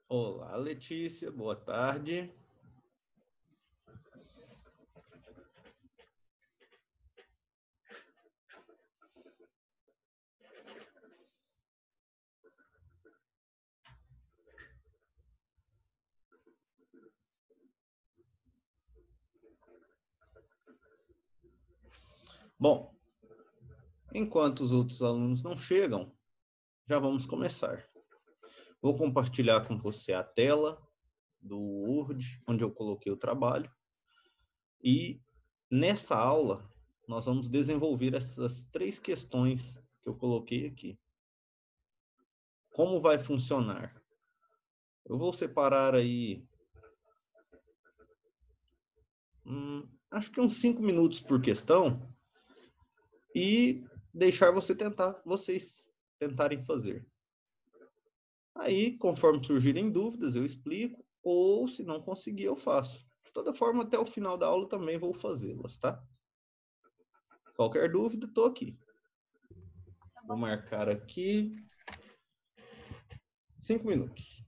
Olá, Letícia, boa tarde. Bom, enquanto os outros alunos não chegam, já vamos começar. Vou compartilhar com você a tela do Word, onde eu coloquei o trabalho. E nessa aula, nós vamos desenvolver essas 3 questões que eu coloquei aqui. Como vai funcionar? Eu vou separar aí, acho que uns 5 minutos por questão, e deixar vocês tentarem fazer. Aí, conforme surgirem dúvidas, eu explico, ou se não conseguir, eu faço. De toda forma, até o final da aula também vou fazê-las, tá? Qualquer dúvida, estou aqui. Vou marcar aqui 5 minutos.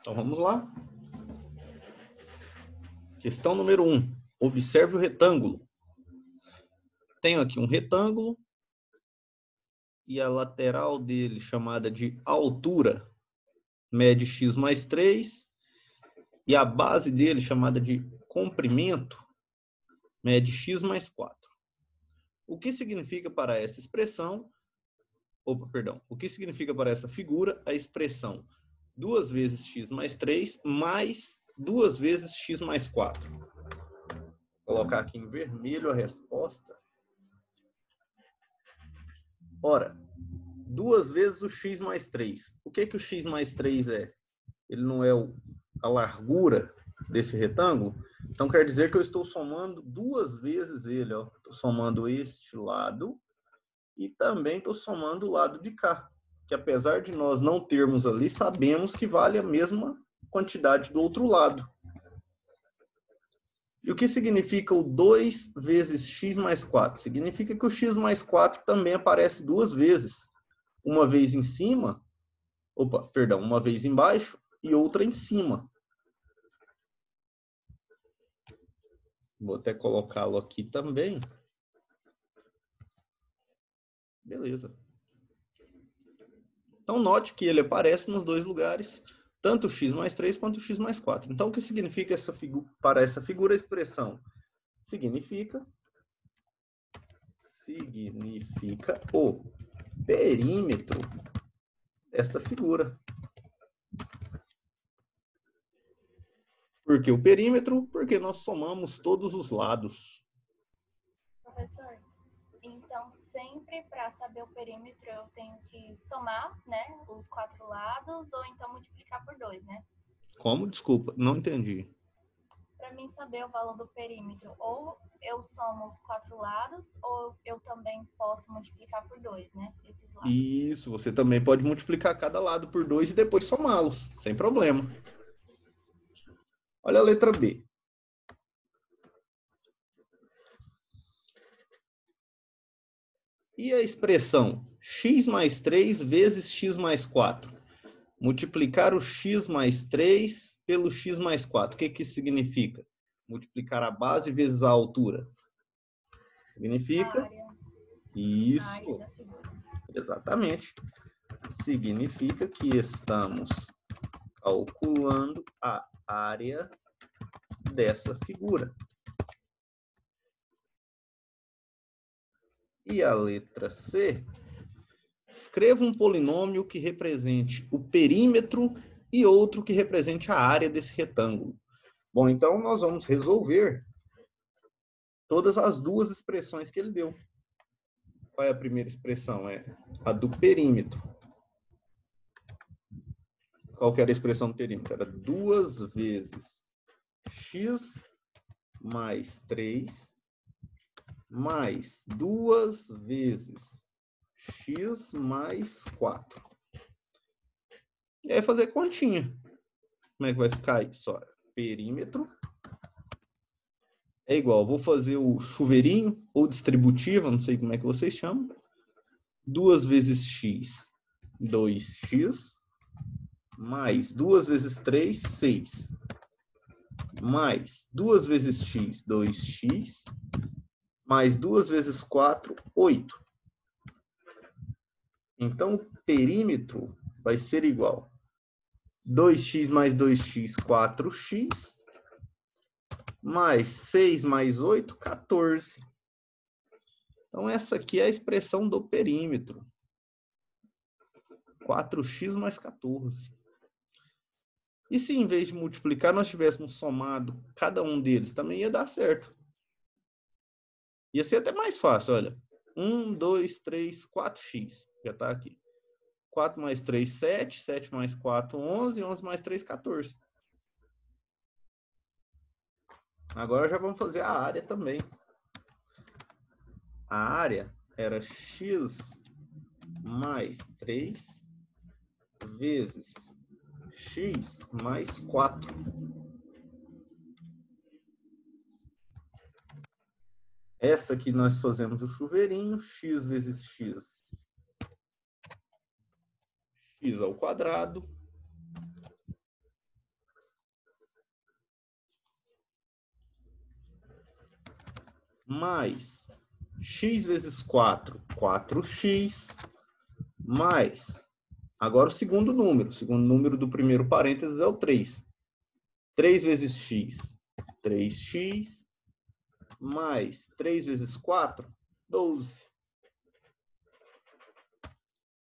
Então, vamos lá. Questão número 1. Observe o retângulo. Tenho aqui um retângulo e a lateral dele, chamada de altura, mede x mais 3, e a base dele, chamada de comprimento, mede x mais 4. O que significa para essa expressão, o que significa para essa figura a expressão 2 vezes x mais 3 mais 2 vezes x mais 4? Vou colocar aqui em vermelho a resposta. Ora, 2 vezes o x mais 3. O que o x mais 3 é? Ele não é a largura desse retângulo? Então, quer dizer que eu estou somando 2 vezes ele. Estou somando este lado e também estou somando o lado de cá. Que apesar de nós não termos ali, sabemos que vale a mesma quantidade do outro lado. E o que significa o 2 vezes x mais 4? Significa que o x mais 4 também aparece 2 vezes. Uma vez em cima, uma vez embaixo e outra em cima. Vou até colocá-lo aqui também. Beleza. Então, note que ele aparece nos dois lugares, tanto o x mais 3 quanto o x mais 4. Então, o que significa para essa figura a expressão? Significa o perímetro desta figura. Por que o perímetro? Porque nós somamos todos os lados. Professor, então sempre para saber o perímetro eu tenho que somar, né, os 4 lados ou então multiplicar por 2, né? Como? Desculpa, não entendi. Para mim saber o valor do perímetro, ou eu somo os 4 lados ou eu também posso multiplicar por 2, né, esses lados. Isso, você também pode multiplicar cada lado por 2 e depois somá-los, sem problema. Olha a letra B. E a expressão x mais 3 vezes x mais 4? Multiplicar o x mais 3 pelo x mais 4. O que isso significa? Multiplicar a base vezes a altura. Significa? Área. Isso. Área da figura. Exatamente. Significa que estamos calculando a área dessa figura. E a letra C, escreva um polinômio que represente o perímetro e outro que represente a área desse retângulo. Bom, então nós vamos resolver todas as duas expressões que ele deu. Qual é a primeira expressão? É a do perímetro. Qual que era a expressão do perímetro? Era 2 vezes x mais 3 mais 2 vezes x mais 4. E aí fazer continha. Como é que vai ficar isso? Olha, perímetro é igual, vou fazer o chuveirinho ou distributiva, não sei como é que vocês chamam. 2 vezes x, 2x, mais 2 vezes 3, 6. Mais 2 vezes x, 2x, mais 2 vezes 4, 8. Então, o perímetro vai ser igual 2x mais 2x, 4x, mais 6 mais 8, 14. Então, essa aqui é a expressão do perímetro. 4x mais 14. E se em vez de multiplicar, nós tivéssemos somado cada um deles, também ia dar certo. Ia ser até mais fácil, olha. 1, 2, 3, 4x. Já está aqui. 4 mais 3, 7. 7 mais 4, 11. 11 mais 3, 14. Agora já vamos fazer a área também. A área era x mais 3 vezes x mais 4. Essa aqui nós fazemos o chuveirinho, x vezes x, x ao quadrado, mais x vezes 4, 4x, mais, agora o segundo número do primeiro parênteses é o 3. 3 vezes x, 3x, mais 3 vezes 4, 12.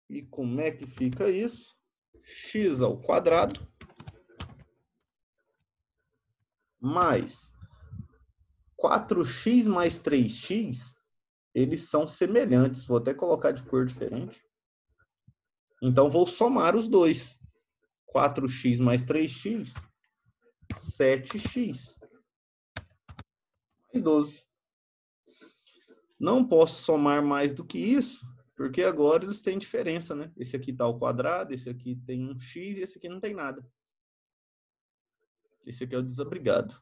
E como é que fica isso? X ao quadrado mais 4x mais 3x, eles são semelhantes. Vou até colocar de cor diferente. Então, vou somar os dois. 4x mais 3x, 7x mais 12. Não posso somar mais do que isso, porque agora eles têm diferença, né? Esse aqui está ao quadrado, esse aqui tem um x e esse aqui não tem nada. Esse aqui é o desabrigado.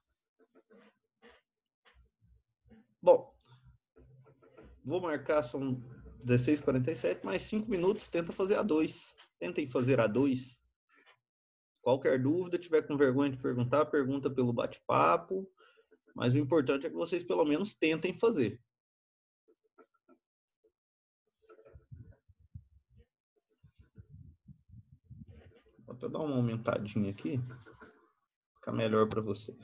Bom, vou marcar, são 16h47, mais 5 minutos, tenta fazer a 2. Tentem fazer a 2. Qualquer dúvida, tiver com vergonha de perguntar, pergunta pelo bate-papo. Mas o importante é que vocês pelo menos tentem fazer. Vou até dar uma aumentadinha aqui. Fica melhor para vocês.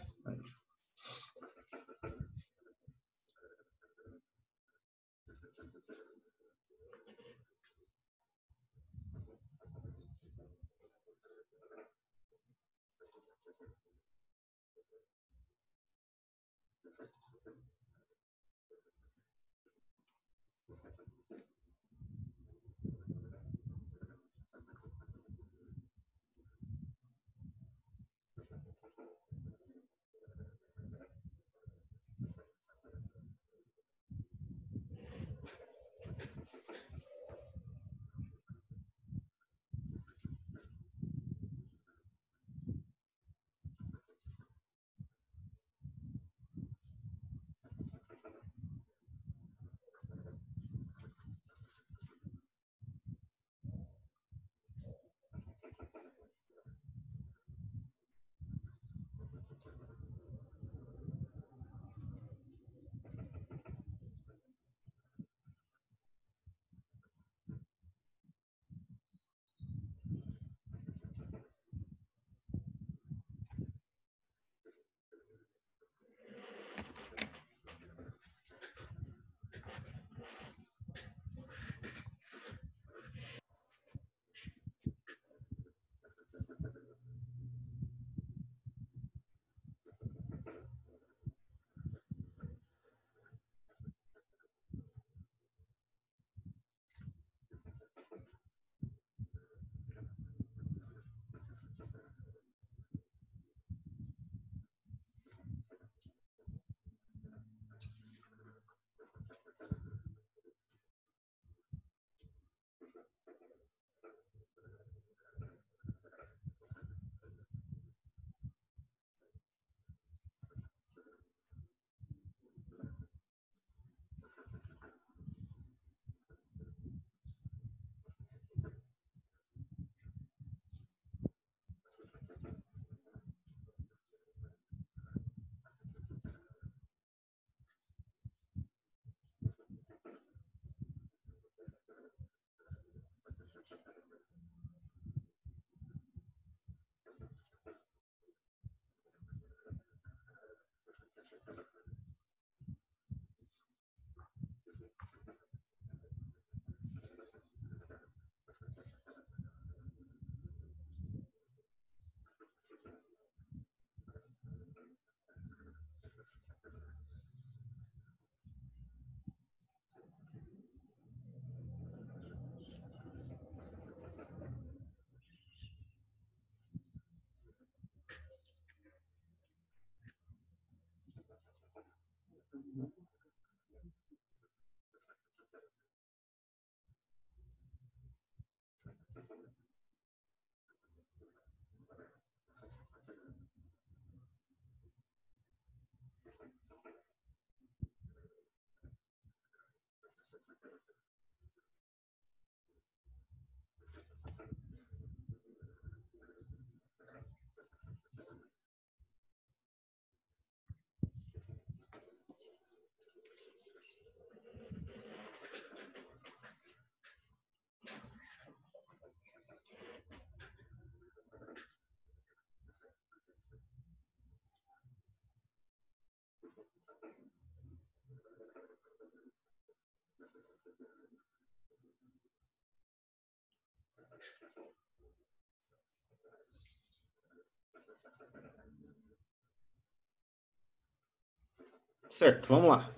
Certo, vamos lá.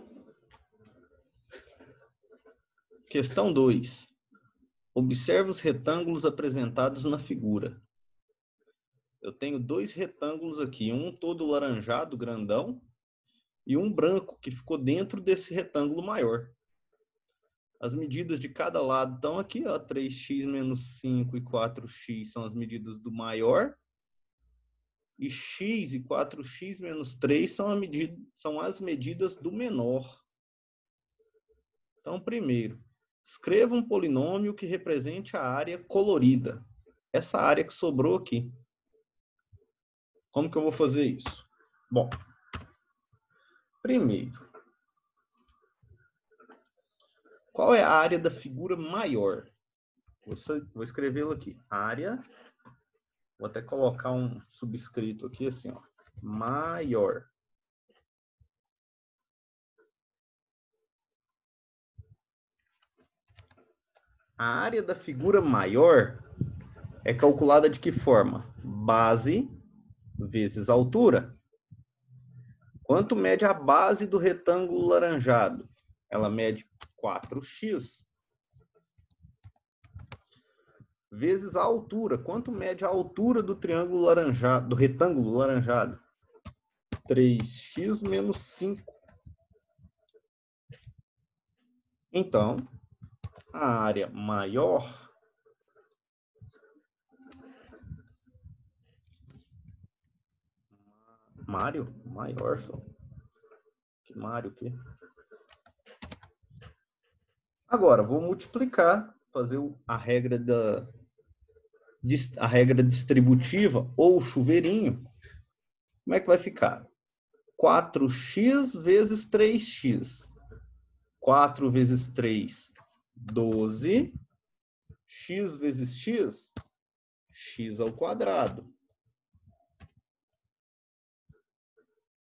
Questão 2. Observe os retângulos apresentados na figura. Eu tenho dois retângulos aqui, um todo laranjado, grandão, e um branco, que ficou dentro desse retângulo maior. As medidas de cada lado estão aqui, ó, 3x menos 5 e 4x são as medidas do maior, e x e 4x menos 3 são as medidas do menor. Então, primeiro, escreva um polinômio que represente a área colorida. Essa área que sobrou aqui. Como que eu vou fazer isso? Bom, primeiro, qual é a área da figura maior? Vou escrevê-lo aqui. Área, vou até colocar um subscrito aqui, assim, ó, maior. A área da figura maior é calculada de que forma? Base vezes altura. Quanto mede a base do retângulo laranjado? Ela mede 4x. Vezes a altura. Quanto mede a altura do triângulo laranjado, do retângulo laranjado? 3x menos 5. Então, a área maior maior só. Que Mário aqui. Agora, vou multiplicar, fazer a regra distributiva ou chuveirinho. Como é que vai ficar? 4x vezes 3x. 4 vezes 3, 12. X vezes x, x ao quadrado.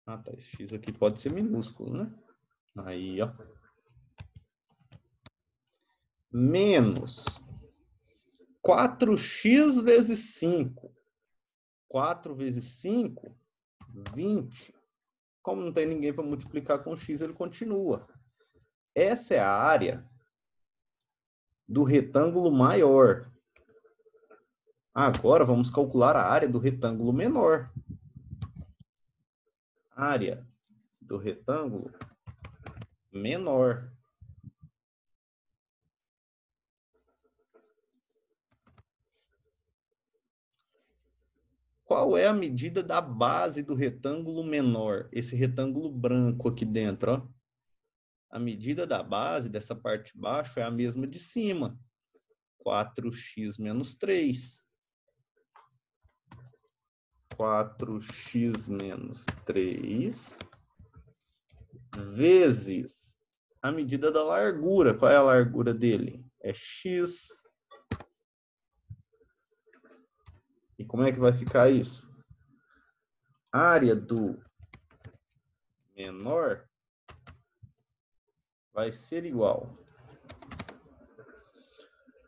Ah, tá. Esse x aqui pode ser minúsculo, né? Aí, ó. Menos 4x vezes 5. 4 vezes 5, 20. Como não tem ninguém para multiplicar com x, ele continua. Essa é a área do retângulo maior. Agora vamos calcular a área do retângulo menor. Área do retângulo menor. Qual é a medida da base do retângulo menor? Esse retângulo branco aqui dentro, ó. A medida da base dessa parte de baixo é a mesma de cima. 4x menos 3. 4x menos 3 vezes a medida da largura. Qual é a largura dele? É x. E como é que vai ficar isso? A área do menor vai ser igual.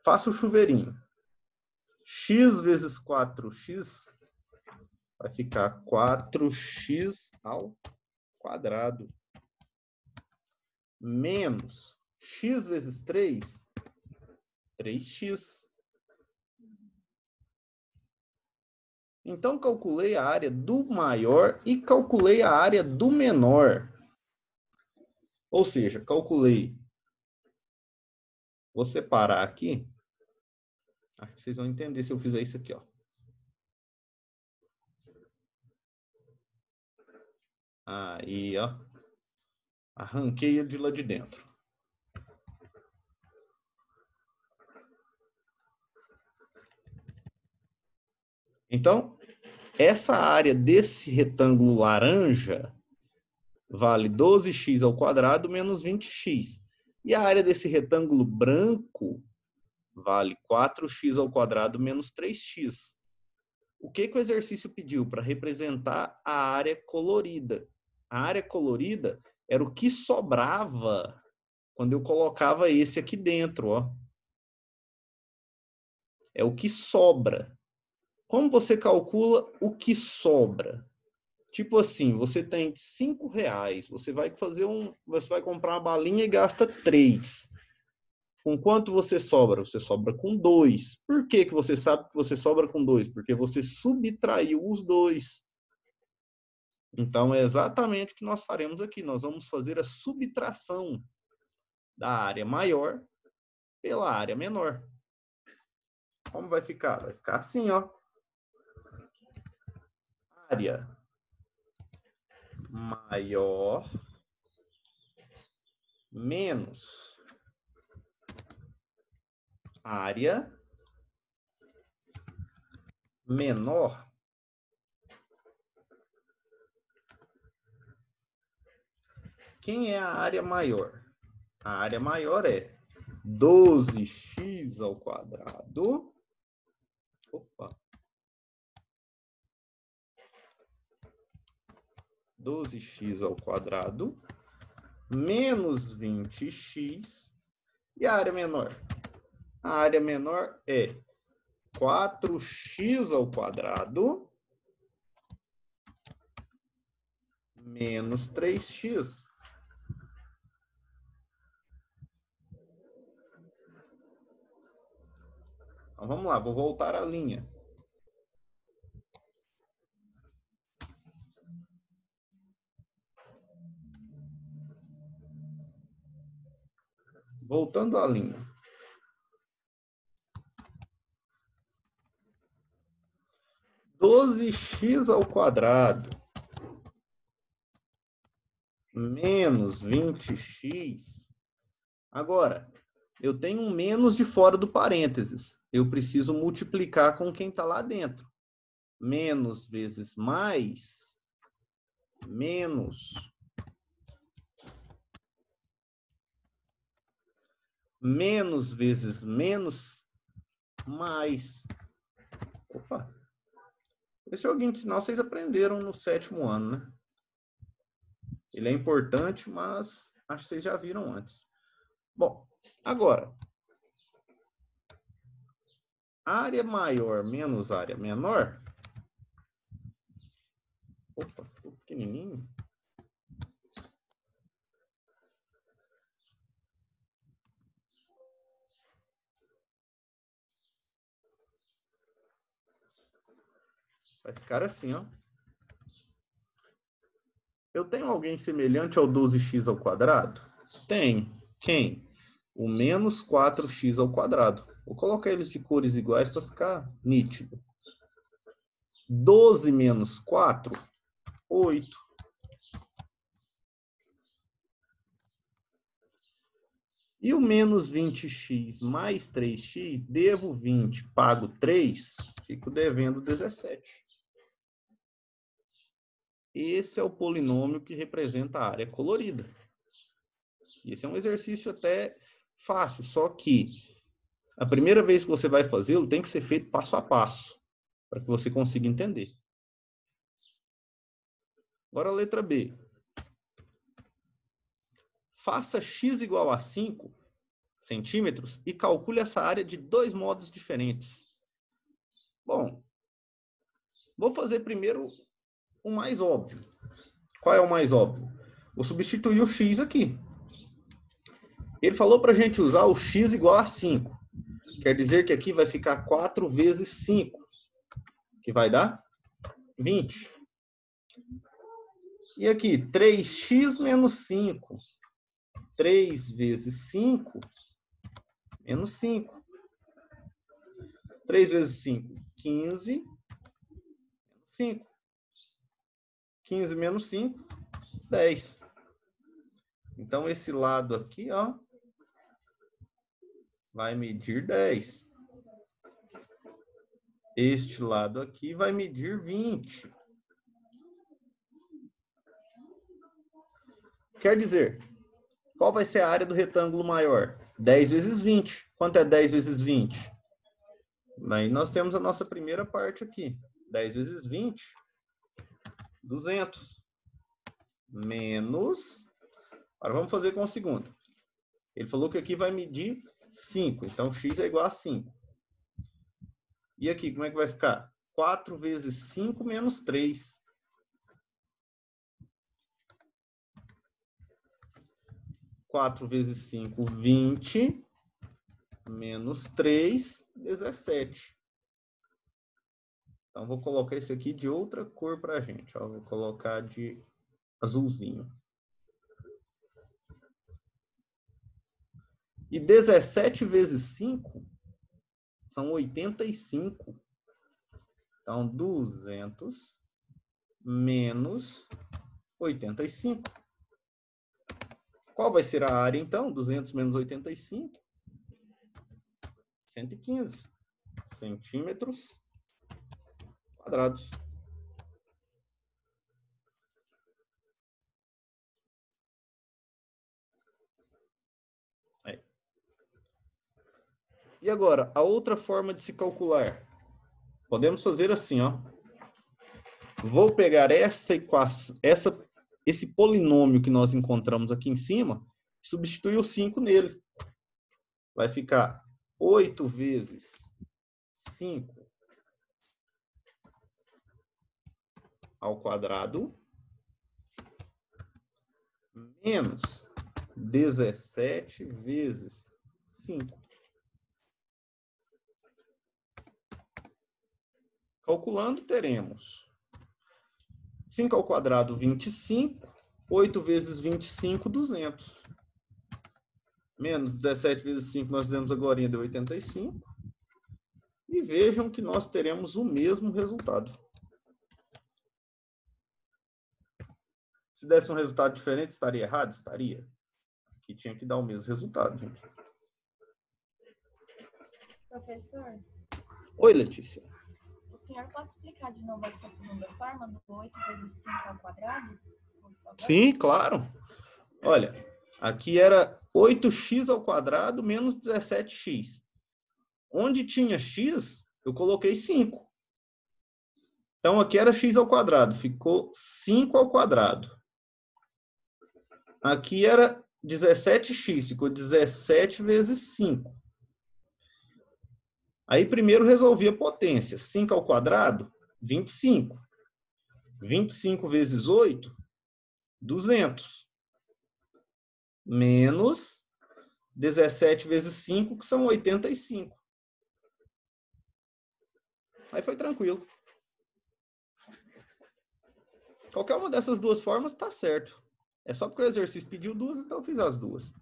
Faça o chuveirinho. X vezes 4x vai ficar 4x ao quadrado. Menos x vezes 3, 3x. Então, calculei a área do maior e calculei a área do menor. Ou seja, calculei. Vou separar aqui. Vocês vão entender se eu fizer isso aqui, ó. Aí, ó. Arranquei ele de lá de dentro. Então, essa área desse retângulo laranja vale 12x ao quadrado menos 20x. E a área desse retângulo branco vale 4x ao quadrado menos 3x. O que o exercício pediu para representar a área colorida? A área colorida era o que sobrava quando eu colocava esse aqui dentro, ó. É o que sobra. Como você calcula o que sobra? Tipo assim, você tem R$ 5, você vai comprar uma balinha e gasta 3. Com quanto você sobra? Você sobra com 2. Por que que você sabe que você sobra com 2? Porque você subtraiu os 2. Então, é exatamente o que nós faremos aqui. Nós vamos fazer a subtração da área maior pela área menor. Como vai ficar? Vai ficar assim, ó. Área maior menos área menor. Quem é a área maior? A área maior é 12x ao quadrado. Opa. 12x ao quadrado menos 20x. E a área menor? A área menor é 4x ao quadrado menos 3x. Então, vamos lá, vou voltar à linha. Voltando à linha. 12x ao quadrado menos 20x. Agora, eu tenho um menos de fora do parênteses. Eu preciso multiplicar com quem está lá dentro. Menos vezes mais, menos. Menos vezes menos, mais. Opa. Esse joguinho de sinal vocês aprenderam no 7º ano, né? Ele é importante, mas acho que vocês já viram antes. Bom, agora. Área maior menos área menor. Opa, ficou pequenininho. Vai ficar assim, ó. Eu tenho alguém semelhante ao 12x ao quadrado? Tem. Quem? O menos 4x ao quadrado. Vou colocar eles de cores iguais para ficar nítido. 12 menos 4, 8. E o menos 20x mais 3x, devo 20, pago 3, fico devendo 17. Esse é o polinômio que representa a área colorida. Esse é um exercício até fácil, só que a primeira vez que você vai fazê-lo tem que ser feito passo a passo, para que você consiga entender. Agora a letra B. Faça x igual a 5 centímetros e calcule essa área de 2 modos diferentes. Bom, vou fazer primeiro o mais óbvio. Qual é o mais óbvio? Vou substituir o x aqui. Ele falou para a gente usar o x igual a 5. Quer dizer que aqui vai ficar 4 vezes 5, que vai dar 20. E aqui, 3x menos 5. 3 vezes 5, menos 5. 3 vezes 5, 15. 5. 15 menos 5, 10. Então, esse lado aqui, ó, vai medir 10. Este lado aqui vai medir 20. Quer dizer, qual vai ser a área do retângulo maior? 10 vezes 20. Quanto é 10 vezes 20? Aí nós temos a nossa primeira parte aqui. 10 vezes 20, 200. Menos... Agora vamos fazer com o segundo. Ele falou que aqui vai medir 5, então x é igual a 5. E aqui, como é que vai ficar? 4 vezes 5 menos 3. 4 vezes 5, 20. Menos 3, 17. Então, vou colocar esse aqui de outra cor para a gente. Ó. Vou colocar de azulzinho. E 17 vezes 5 são 85. Então, 200 menos 85. Qual vai ser a área, então? 200 menos 85? 115 centímetros quadrados. Aí. E agora, a outra forma de se calcular. Podemos fazer assim, ó. Vou pegar essa equação, esse polinômio que nós encontramos aqui em cima, e substituir o 5 nele. Vai ficar 8 vezes 5 ao quadrado menos 17 vezes 5. Calculando, teremos 5 ao quadrado, 25. 8 vezes 25, 200. Menos 17 vezes 5, nós fizemos agora, deu 85. E vejam que nós teremos o mesmo resultado. Se desse um resultado diferente, estaria errado? Estaria. Aqui tinha que dar o mesmo resultado, gente. Professor? Oi, Letícia. O senhor pode explicar de novo essa segunda forma do 8 vezes 5 ao quadrado? Por favor? Sim, claro. Olha, aqui era 8x ao quadrado menos 17x. Onde tinha x, eu coloquei 5. Então, aqui era x ao quadrado, ficou 5 ao quadrado. Aqui era 17x, ficou 17 vezes 5. Aí, primeiro, resolvi a potência. 5 ao quadrado, 25. 25 vezes 8, 200. Menos 17 vezes 5, que são 85. Aí foi tranquilo. Qualquer uma dessas duas formas está certo. É só porque o exercício pediu duas, então eu fiz as duas.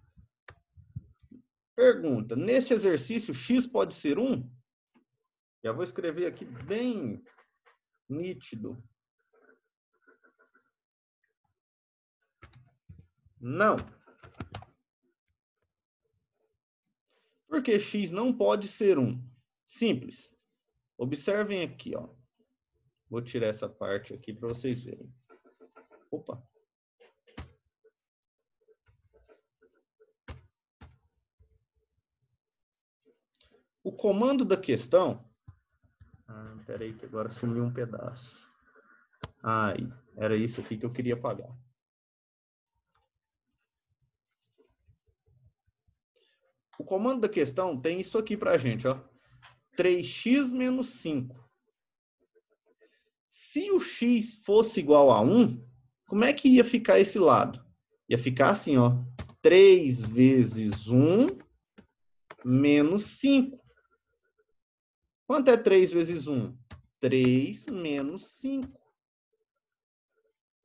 Pergunta: neste exercício, x pode ser 1? Já vou escrever aqui bem nítido. Não. Por que x não pode ser 1? Simples. Observem aqui, ó. Vou tirar essa parte aqui para vocês verem. Opa. O comando da questão... peraí que agora sumiu um pedaço. Era isso aqui que eu queria apagar. O comando da questão tem isso aqui para a gente, ó. 3x menos 5. Se o x fosse igual a 1, como é que ia ficar esse lado? Ia ficar assim, ó. 3 vezes 1 menos 5. Quanto é 3 vezes 1? 3 menos 5.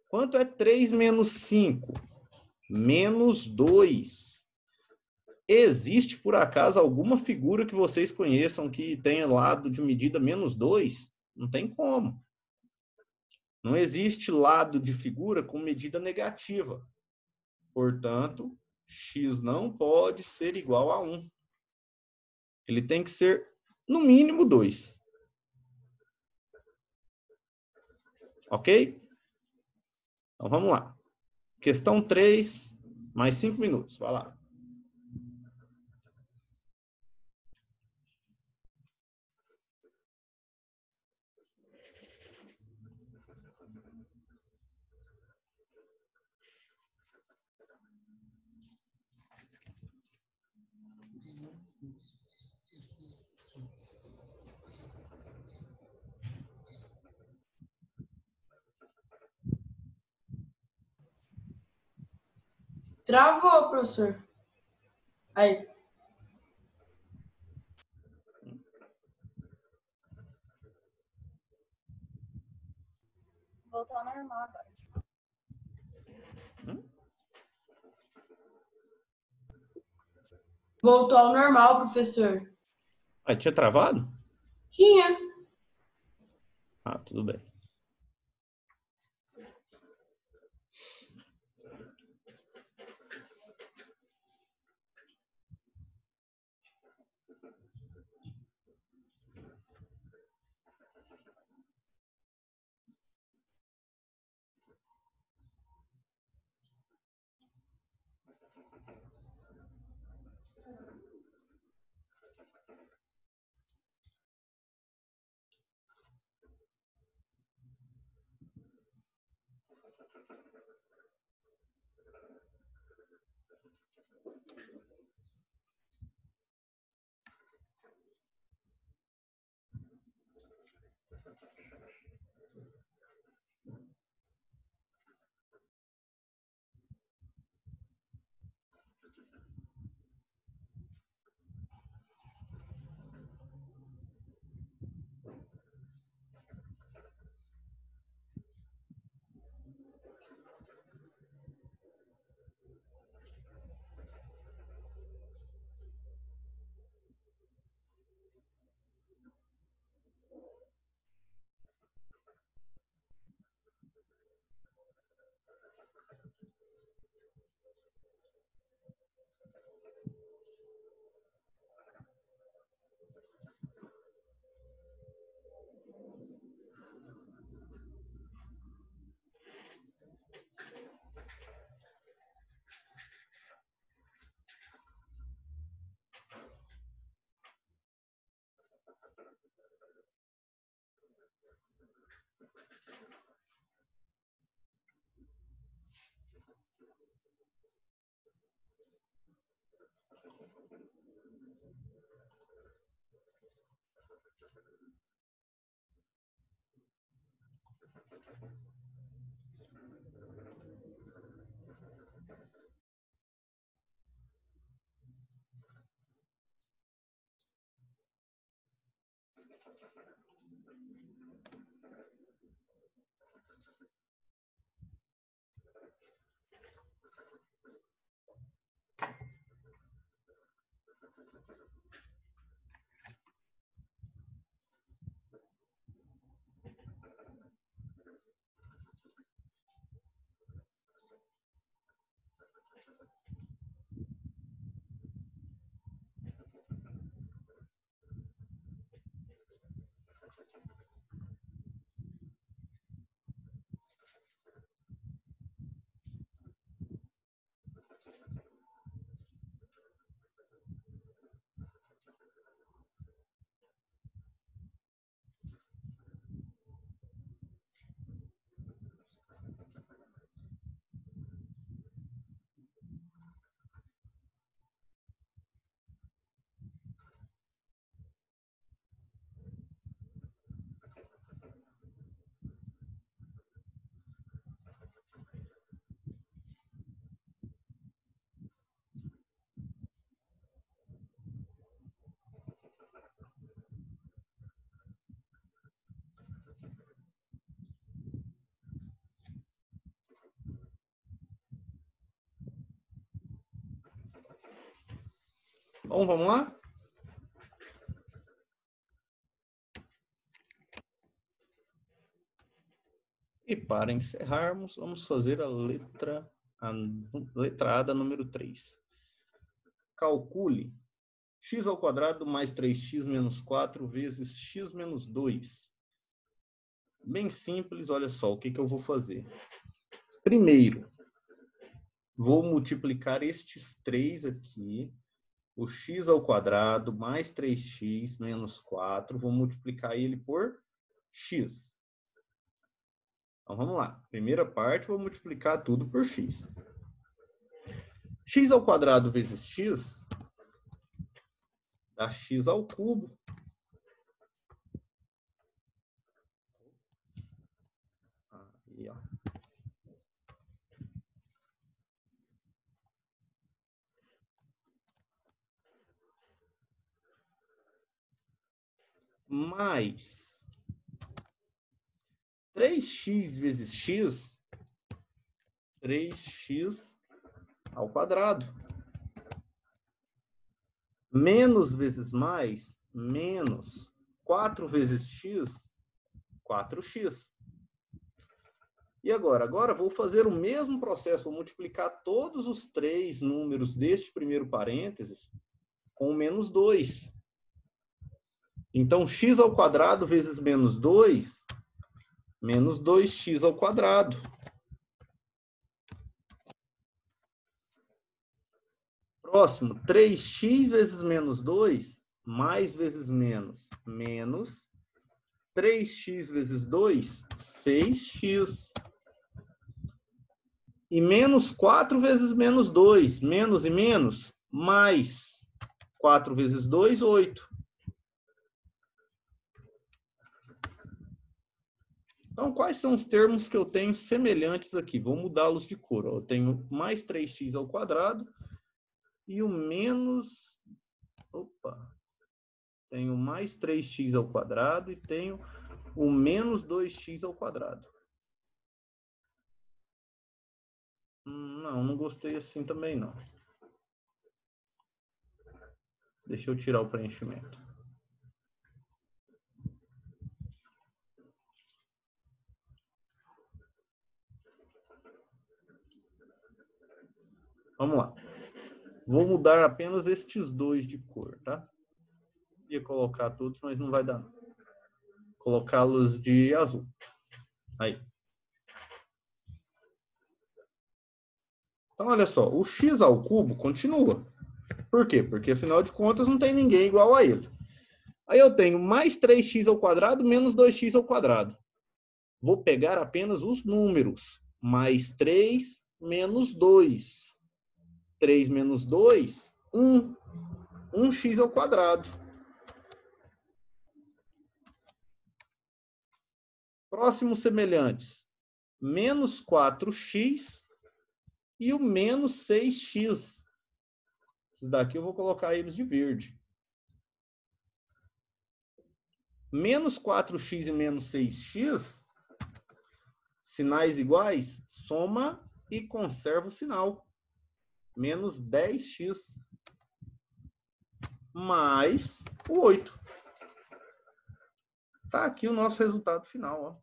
Quanto é 3 menos 5? Menos 2. Existe, por acaso, alguma figura que vocês conheçam que tenha lado de medida menos 2? Não tem como. Não existe lado de figura com medida negativa. Portanto, x não pode ser igual a 1. Ele tem que ser, no mínimo, 2. Ok? Então, vamos lá. Questão 3, mais 5 minutos. Vai lá. Travou, professor. Aí. Voltou ao normal agora. Voltou ao normal, professor. Ah, tinha travado? Tinha. Ah, tudo bem. Bom, vamos lá? E para encerrarmos, vamos fazer a letrada número 3. Calcule x ao quadrado mais 3x menos 4 vezes x menos 2. Bem simples, olha só o que eu vou fazer. Primeiro, vou multiplicar estes 3 aqui, o x ao quadrado mais 3x menos 4, vou multiplicar ele por x. Então, vamos lá. Primeira parte, vou multiplicar tudo por x. X ao quadrado vezes x dá x ao cubo. Aí, ó. mais 3x vezes x, 3x ao quadrado. Menos vezes mais, menos 4 vezes x, 4x. E agora? Agora vou fazer o mesmo processo, vou multiplicar todos os três números deste primeiro parênteses com menos 2. Então, x ao quadrado vezes menos 2, menos 2x ao quadrado. Próximo, 3x vezes menos 2, mais vezes menos, menos 3x vezes 2, 6x. E menos 4 vezes menos 2, menos e menos, mais 4 vezes 2, 8. Então, quais são os termos que eu tenho semelhantes aqui? Vou mudá-los de cor. Eu tenho mais 3x ao quadrado e o menos... Opa! Tenho mais 3x ao quadrado e tenho o menos 2x ao quadrado. Não, não gostei assim também, não. Deixa eu tirar o preenchimento. Vamos lá. Vou mudar apenas estes dois de cor, tá? Ia colocar todos, mas não vai dar. Colocá-los de azul. Aí. Então, olha só. O x ao cubo continua. Por quê? Porque, afinal de contas, não tem ninguém igual a ele. Aí eu tenho mais 3x ao quadrado menos 2x ao quadrado. Vou pegar apenas os números. Mais 3 menos 2. 3 menos 2, 1. 1x ao quadrado. Próximos semelhantes. Menos 4x e o menos 6x. Esses daqui eu vou colocar eles de verde. Menos 4x e menos 6x, sinais iguais, soma e conserva o sinal. Menos 10x mais o 8. Tá aqui o nosso resultado final, ó.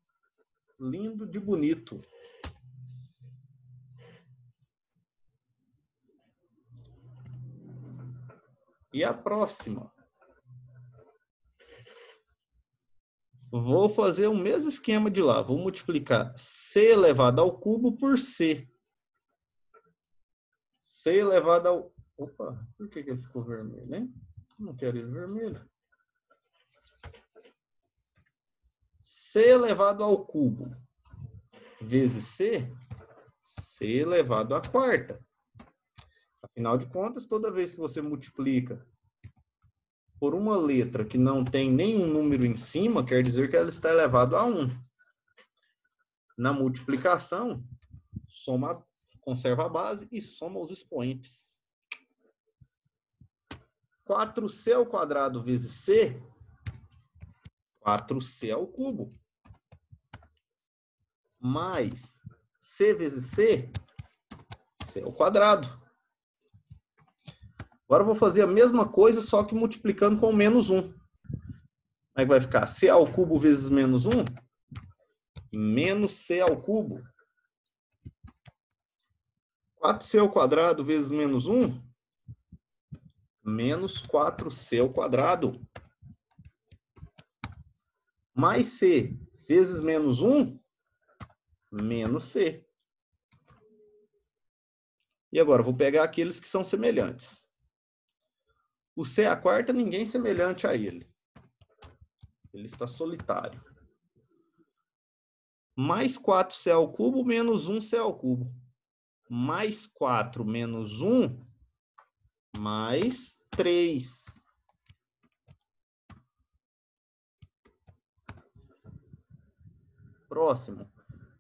Lindo de bonito. E a próxima? Vou fazer o mesmo esquema de lá. Vou multiplicar c elevado ao cubo por c. C elevado ao... Opa, por que ele ficou vermelho, hein? Não quero ele vermelho. C elevado ao cubo vezes c, c elevado à quarta. Afinal de contas, toda vez que você multiplica por uma letra que não tem nenhum número em cima, quer dizer que ela está elevada a 1. Na multiplicação, conserva a base e soma os expoentes. 4c ao quadrado vezes c, 4c ao cubo. Mais c vezes c, c ao quadrado. Agora eu vou fazer a mesma coisa, só que multiplicando com menos 1. Como é que vai ficar? C ao cubo vezes menos 1, menos c ao cubo. 4c ao quadrado vezes menos 1, menos 4c ao quadrado. Mais c vezes menos 1, menos c. E agora, eu vou pegar aqueles que são semelhantes. O c à quarta, ninguém semelhante a ele. Ele está solitário. Mais 4c ao cubo, menos 1c ao cubo. Mais 4 menos 1, mais 3. Próximo.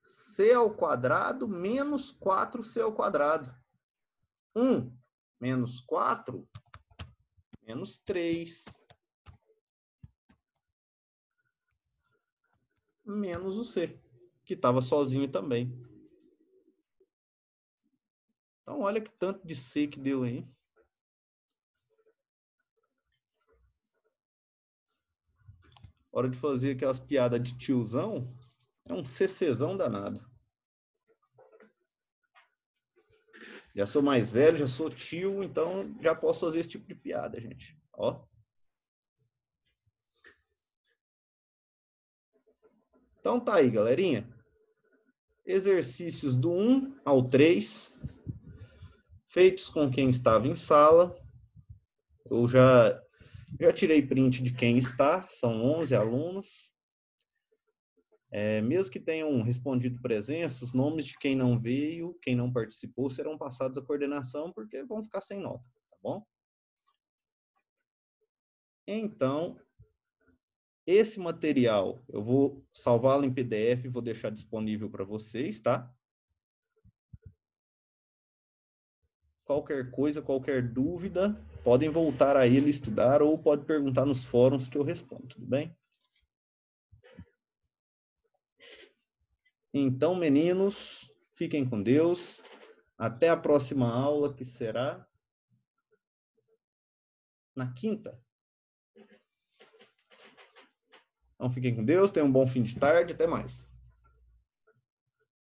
C ao quadrado menos 4c ao quadrado. 1 menos 4, menos 3. menos o C, que estava sozinho também. Então, olha que tanto de C que deu aí. Hora de fazer aquelas piadas de tiozão, é um CCzão danado. Já sou mais velho, já sou tio, então já posso fazer esse tipo de piada, gente. Ó. Então tá aí, galerinha. Exercícios do 1 ao 3, feitos com quem estava em sala. Eu já tirei print de quem está, são 11 alunos. Mesmo que tenham respondido presença, os nomes de quem não veio, quem não participou, serão passados à coordenação, porque vão ficar sem nota, tá bom? Então, esse material eu vou salvá-lo em PDF e vou deixar disponível para vocês, tá? Qualquer coisa, qualquer dúvida, podem voltar a ele estudar ou pode perguntar nos fóruns que eu respondo, tudo bem? Então, meninos, fiquem com Deus. Até a próxima aula, que será na quinta. Então, fiquem com Deus, tenham um bom fim de tarde, até mais.